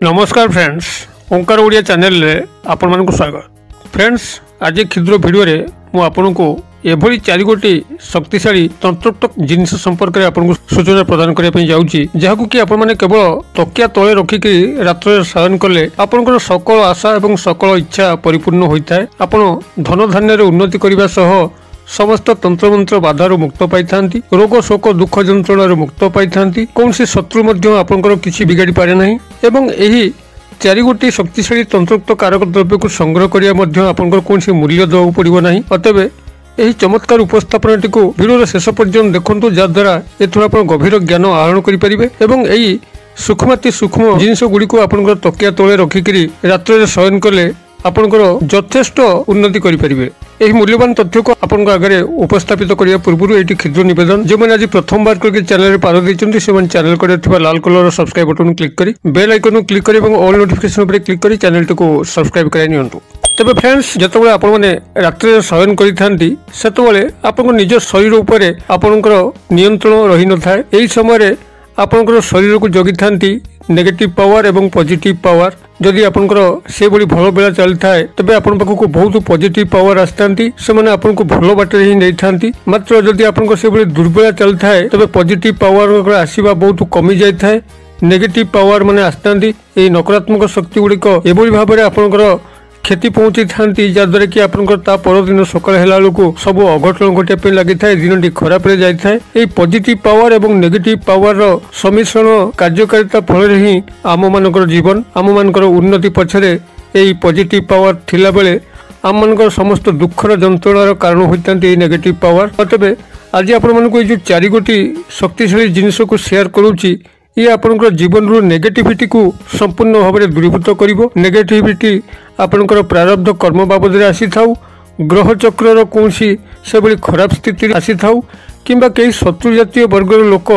नमस्कार फ्रेंड्स, ओंकार ओडिया चैनल रे आपण मानकु स्वागत। फ्रेंड्स, आज क्षुद्र वीडियो रे मु आपन को एभली 4 गोटी शक्तिशाली तंत्रोक्त जिनिस संपर्क में आपको सूचना प्रदान करने जाऊँगी, जहां कि आपण माने केवल तकिया तले रखिक रात्र शयन कले आपंकर सकल आशा और सकल इच्छा परिपूर्ण होता है। आपण धन धान्य उन्नति करने सह समस्त तंत्रमंत्र बाधार मुक्त पाई था, रोग शोक दुख जंत्रण मुक्त पाई था, कौन सी शत्रु आपंकर किसी बिगाड़ी पारे ना। एवं यही 4 गोटी शक्तिशाली तंत्रोक्त कारक द्रव्य को संग्रह करने आपंकर कौन सी मूल्य देवाक पड़ो ना। अतएव यही चमत्कार उपस्थापन को वीडियो शेष पर्यंत देखु, जहाद्वारा एथुर आप गभीर ज्ञान आहरण करेंगे और यही सूक्ष्माति सूक्ष्म जिनस गुड़ी आपंकर तकिया तले रखिक रात्र शयन कले आपंकर यथेष्ट उन्नति करेंगे। यही मूल्यवान तथ्य को आपन आगे उपस्थापित करने पूर्व ये क्षुद्र निवेदन, जो मैंने आज प्रथम बार करके चैनल पाद देते से चैनल कर लाल कलर सब्सक्राइब बटन क्लिक कर बेल आइकन क्लिक कर ऑल नोटिफिकेशन पर क्लिक कर चैनल को सब्सक्राइब कराई नियंतु। तेबे फ्रेंड्स, जितेबाला आपण मैंने रात्रि शयन करिथांती सेतेबाले आपन निज शरीर उपरे आपनकर नियंत्रण रही न थाए। एही समय आपनकर शरीर को जगी थांती नेगेटिव पावर एवं पॉजिटिव पावर। जदि आपनकर से बड़ी भल बेला चली थाए तबे आपन पाखु बहुत पॉजिटिव पावर आसतांती, से माने आपन को भल बाटे ही नहीं थांती। मात्र जदि आपनकर से बड़ी दुर्बला चली थाए तबे पॉजिटिव पावर आसीबा बहुत कमी जाय थाए, नेगेटिव पावर माने आसतांती। ए नकारात्मक शक्ति गुड़िक एभली भाव में आपनकर क्षति पहुंची था, जहाद्वारा कि आपंकर परदिन सकाल हेल्ला सब अघटन घटापी लगी था, दिन टी खराब जाए। ये पॉजिटिव पावर और नेगेटिव पावर सम्मिश्रण कार्यकारिता फल ही आम मानकर जीवन आम मानकर उन्नति पछरे यही पॉजिटिव पावर थिला बेले आम मानकर समस्त दुखर जंत्रणार कारण होता नेगेटिव पावर। अतएव आज आपण मानक जो 4 गोटी शक्तिशाली जिनिस को शेयर करुच्ची, ये आपनकर जीवन रू नेगेटिविटी को संपूर्ण भाव में दूरीभूत करिवो। नेगेटिविटी आपनकर प्रारब्ध कर्म बाबद रे आसी थाउ, ग्रह चक्र कौन सी से बड़ी खराब स्थिति आसी थाउ, किंबा कई शत्रु जातीय वर्गर लोक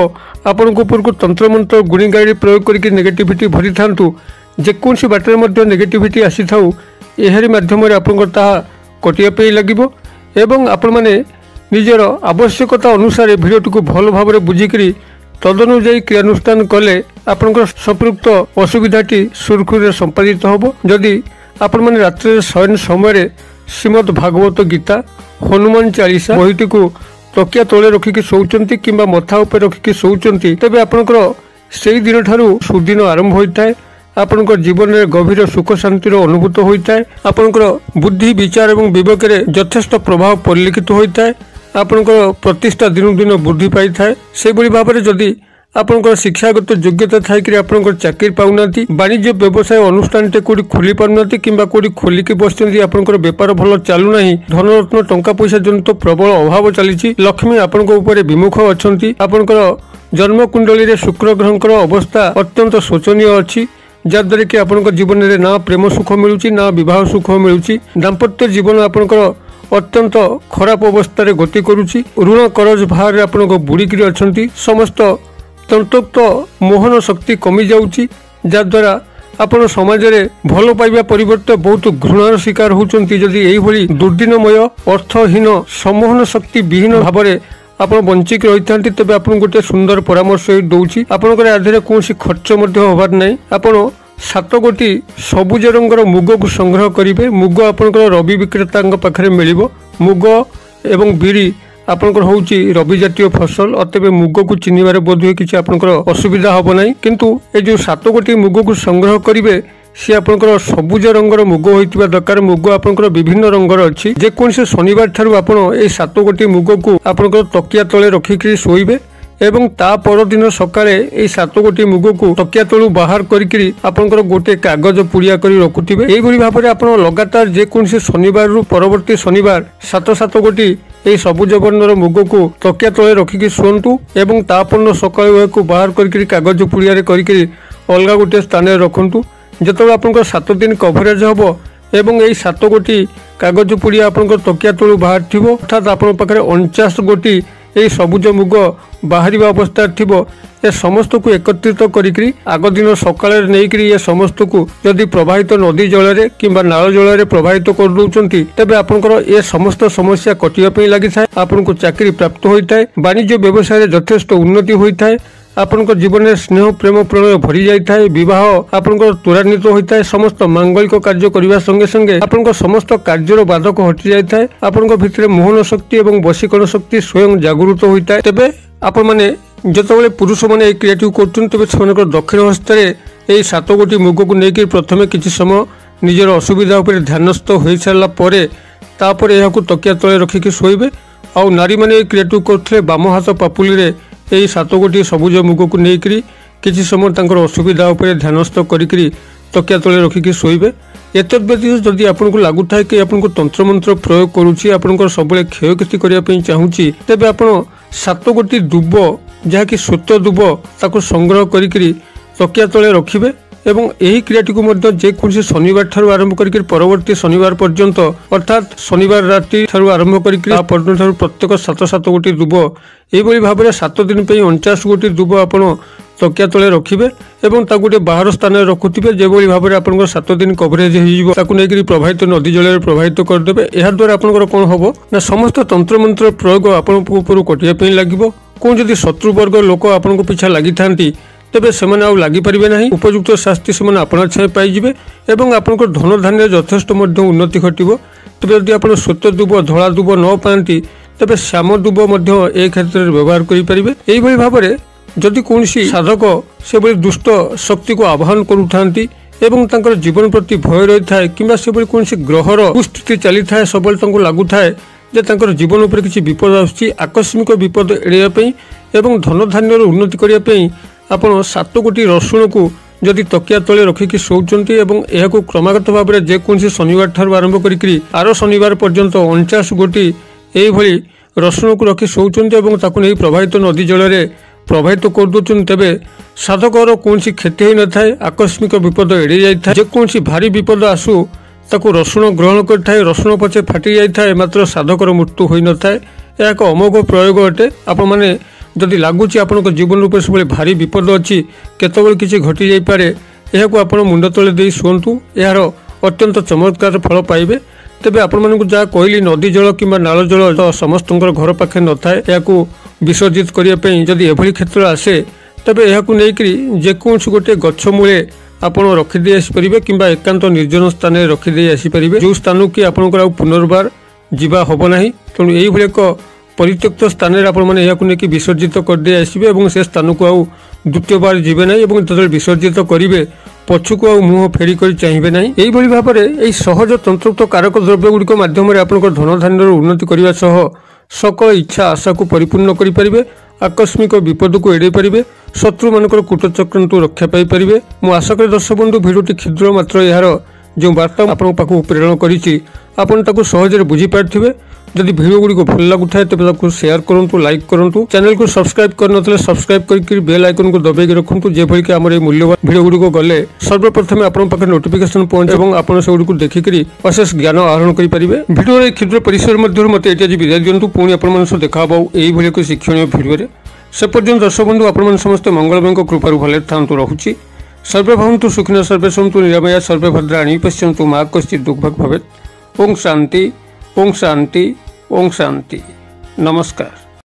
आपन उपर को तंत्र मंत्र गुणी गाड़ी प्रयोग करके नेगेटिविटी भरी थांतु, जेकोसी बाटर मध्य नेगेटिविटी आसी थाउ, एहरी माध्यम रे आपनकर ताहा कटिया पे लागिवो। एवं आपण माने निजर आवश्यकता अनुसार भिडियोटी को भल भाव में बुझिकरी तदनुजाई क्रियानुष्ठान कले आपनकर संपृक्त असुविधाटी सुरखुरी संपादित होबो। जदि आपण माने रात्रि शयन समय श्रीमद भागवत गीता हनुमान चालीसा बहीटी को तकिया तले रखिक शोचंती किंबा मथा उपर रखिक शोचंती, तबे आपनकर सेई दिन ठारू सुदिन आरंभ होता है। आपनकर जीवन में गभीर सुख शांतिर अनुभूत होता है। आपनकर बुद्धि विचार और विवेक यथेष्ट प्रभाव परिलक्षित होता है। आपनकर प्रतिष्ठा दिन दिन वृद्धि पाई थाए। से बड़ी भाव में जदि आपनकर शिक्षागत योग्यता थाई कि आपनकर चाकरी पाउना, वाणिज्य व्यवसाय अनुष्ठान कोड़ी खोली पारना किंबा कोड़ी खोलिकी बसते, आपनकर बेपार भल चलूना, धनरत्न टंका पैसा जनित प्रबल अभाव चली, लक्ष्मी आपनक ऊपर विमुख अच्छी, आपनकर जन्म कुंडली रे शुक्र ग्रहंकर अवस्था अत्यंत शोचनीय अच्छी, जहाद्वारा कि आपनकर जीवन में ना प्रेम सुख मिलूची ना विवाह सुख मिलूची। दाम्पत्य जीवन आपनकर अत्यंत खराब अवस्था रे गति करुची, ऋण करज भार आपन बुड़िकी अच्छी, समस्त तंत्रोक्त मोहन शक्ति कमी जाउची, जहाद्वारा आपण समाज रे भल पाइबा परिवर्ते बहुत घृणार शिकार होचंती। जदि एही भली दुर्दिनमय अर्थहीन सम्मोहन शक्ति विहीन भाव में आप बंचिक रही था, तबे आपन गोटे सुंदर परामर्श दौची। आपनकर आधे कौन खर्च होबार नहीं। आपन 7 गोटी सबुज रंगर मुग को संग्रह करेंगे। मुग आपनकर रवि विक्रेता पाखे मिल। मुग एवं बिरी आपनकर होउची रवि जातीय फसल, अतएव मुग को चिन्हबार बोध किसी आपनकर असुविधा हम ना। किंतु ये जो 7 गोटी मुग को संग्रह करेंगे सी आपनकर सबुज रंगर मुग होइतिबा दरकार। मुग आपनकर विभिन्न रंगर अच्छी, जेकोसी शनिवार ठारू आपण ए 7 गोटी मुग को आपनकर तकिया तले रखिक शोइबे एवं ता परदिन सकाळे ए 7 गोटी मुग को तकिया तलू बाहर करिकरी आपनकर गोटे कागज पुड़िया करी रखुथिबे। एही भली भाबरे आपण लगातार जेकोसी शनिवार रु परवर्ती शनिवार 7 गोटी ए सबुज वर्णर मुग को तकिया तले रखिक शुअंतु एवं तापन्न सकाळे को बाहर करिकरी कागज पुड़िया करिकरी अलगा गोटे स्थान रखंतु। जेतेबेले आपनकर 7 दिन कभरेज हबो एवं यही 7 गोटी कागज पुड़िया आपनकर तकिया तलू बाहर थिबो, अर्थात आपन पाखरे 49 गोटी यही सबुज मुग बाहर अवस्था थिबो ए समस्त को एकत्रित करी आग दिन सकाळे नेइकरी ए समस्त को जदि प्रवाहित नदी जल किंबा नाल जल प्रवाहित कर दउचंती तबे आपनकर ए समस्त समस्या कटिया पे लागि थाए। आपनको चाकरी प्राप्त होइथाय, वाणिज्य व्यवसाय यथेष्ट उन्नति होइथाय, आपनकर जीवन में स्नेह प्रेम प्रणय भरी जाए, विवाह आपनकर त्वरान्वित होता है, समस्त मांगलिक कार्य करने संगे संगे आपनकर समस्त कार्यर बाधक हटि जाए, आपनकर भितर मोहन शक्ति और वशीकरण शक्ति स्वयं जागृत होता है। तेबे आपण माने जतबेले पुरुष मैंने क्रिएटिव करछन तबे सेमानकर दक्षिण हस्ते यही 7 गोटी मुग को लेकर प्रथमे किछि समय निजर असुविधा उपर ध्यानस्थ हो सारा पर यह तकिया तले रखिकी शोबे। आउ नारी मैंने क्रिएटिव करते बाम हाथ पापुली रे यही 7 गोटी सबुज मुग को लेकर किसी समय तांकर असुविधा उपर ध्यानस्थ करी तकिया तले रखिकी शोबे। एतद व्यतीत जदि आपको लगुता है कि आपको तंत्र मंत्र प्रयोग करुच्ची आपंकर सब क्षयक्षति करने चाहूँगी तेज आप 7 गोटी दुब जहाँकि श्वेत दुब ताको संग्रह करी तकिया तले रखिए एवं यही क्रियाटी को जेकोसी शनिवार ठार आरंभ कर परवर्ती शनिवार पर्यंत अर्थात शनिवार राति ठार आरंभ कर प्रत्येक 7 गोटी दुब यही भाव में 7 दिन 49 गोटी दुब आप तकिया तले रखिए एवं गोटे बाहर स्थान में रखुवे जो भाव में आप 7 दिन कवरेज हो प्रवाहित नदी जल प्रवाहित करदे। यह द्वारा आपंकर कौन हम ना समस्त तंत्र मंत्र प्रयोग आपण कटिया लगे। कौन जदि शत्रुवर्ग लोक आपण पिछा लगी था तेबे सेमाने आउ लागि परिबे नाही, उपयुक्त शास्ति सेमाने आपना छाए पाइजिबे एवं आपनकर धन धान्य यथेष्ट मध्य उन्नति घटिबो। तेबे यदि आपण श्वेत दुब धला दुब न पाती तेबे श्याम दुब मध्य ए क्षेत्र में व्यवहार करि परिबे। एही भली भाबरे जदि कोनसी साधक से बड़ी दुष्ट शक्ति को आह्वान करुथांती एवं तांकर जीवन प्रति भय रही थाए किंबा से बड़ी कोनसी ग्रहर कुस्थिति चली थाए सबले तांको लागु थाए जे तांकर जीवन उपर किछि विपद आछि, आकस्मिक विपद एड़ाइबा पई एवं धन धान्यर उन्नति करिया पई आपण 7 गोटी रसुण को जदि तकिया तले रखिकी शोचंती एवं यह क्रमागत भाव में जेकोसी शनिवार ठार आरंभ करी आर शनिवार पर्यंत 49 गोटी यही भली रसुण को रखी शोचंती एवं ताकु नहीं प्रवाहित नदी जल प्रवाहित कर दउछन तेबे साधकर कौन क्षति हो न थाए, आकस्मिक विपद एड़े जाए। जेकोसी भारी विपद आसू ताकु रसुण ग्रहण करथाए, रसुण पछे फाटी जाए मात्र साधकर मृत्यु होई न थाए। यह एक अमोघ प्रयोग अटे। आपण माने जदि लगुच आप जीवन रूप सब भारी विपद अच्छी केतबेले किसी घटी जाई पारे यह आप मुंड तले दे शुंतु, यार अत्यंत चमत्कार फल पाइबे। तेबे आपण मानकु जहाँ कहली नदी जल किंबा नाल जल तो समस्त घर पाखे न थाए, या विसर्जित करने जदि एभली क्षेत्र आसे तेबे यह जेकोसी गोटे गछ मूले आपण रखिदे आसपारे किंबा एकांत निर्जन स्थान में रखिदे आसपारे जो स्थान की आपंकर पुनर्बार जीवा हम ना। तेणु यही एक परित्यक्त स्थान में आपने विसर्जित करदे आसबे से स्थान को आउ द्वितीय बार जीवे ना जो विसर्जित करेंगे पछुक आ मुह फेरी कर चाहिए ना। यही भाव में यही सहज तंत्रोक्त कारक द्रव्य गुड़िक मध्यम आपंकर धन धान्यर उन्नति करने सह सकल इच्छा आशा को परिपूर्ण करें, आकस्मिक विपद को एड़े पारे, शत्रु मानकर कूटचक्रंतु रक्षा पाई पारे। मु आशा करी दर्शक बंधु भिडियोटी क्षुद्र मात्र यार जो वार्ता आपण पाखु प्रेरण करी आपण ताकु सहजरे बुझी पारथिबे। जदि भिडियो गुड़ी को भल लगुए तेज शेयर करूँ, लाइक करूँ, चैनल को सब्सक्राइब करनथले सब्सक्राइब करके बेल आइकन को दबाई रखुँ जेभली कि आमर मूल्यवान भिडियो गुड़ी गले सर्वप्रथमे आपण पाखे नोटिफिकेशन पहुंचे और आपण से देखिक अशेष ज्ञान आहरण करेंगे। भिडियो क्षुद्र परिसर मध्य मत ये आज विदाय दिंतु, पुणी आपण देखा यही एक शिक्षणीय भिडियो से पर्यंत दर्शक बंधु आपण समस्त मंगलमय कृपार भले था रखुच्छी। सर्वे भवन्तु सुखिनः, सर्वे सन्तु निरामया, सर्वे भद्राणि पश्यन्तु मा कश्चित् दुःखभाग् भवेत्। ओम शांति, ओम शांति, ओम शांति। नमस्कार।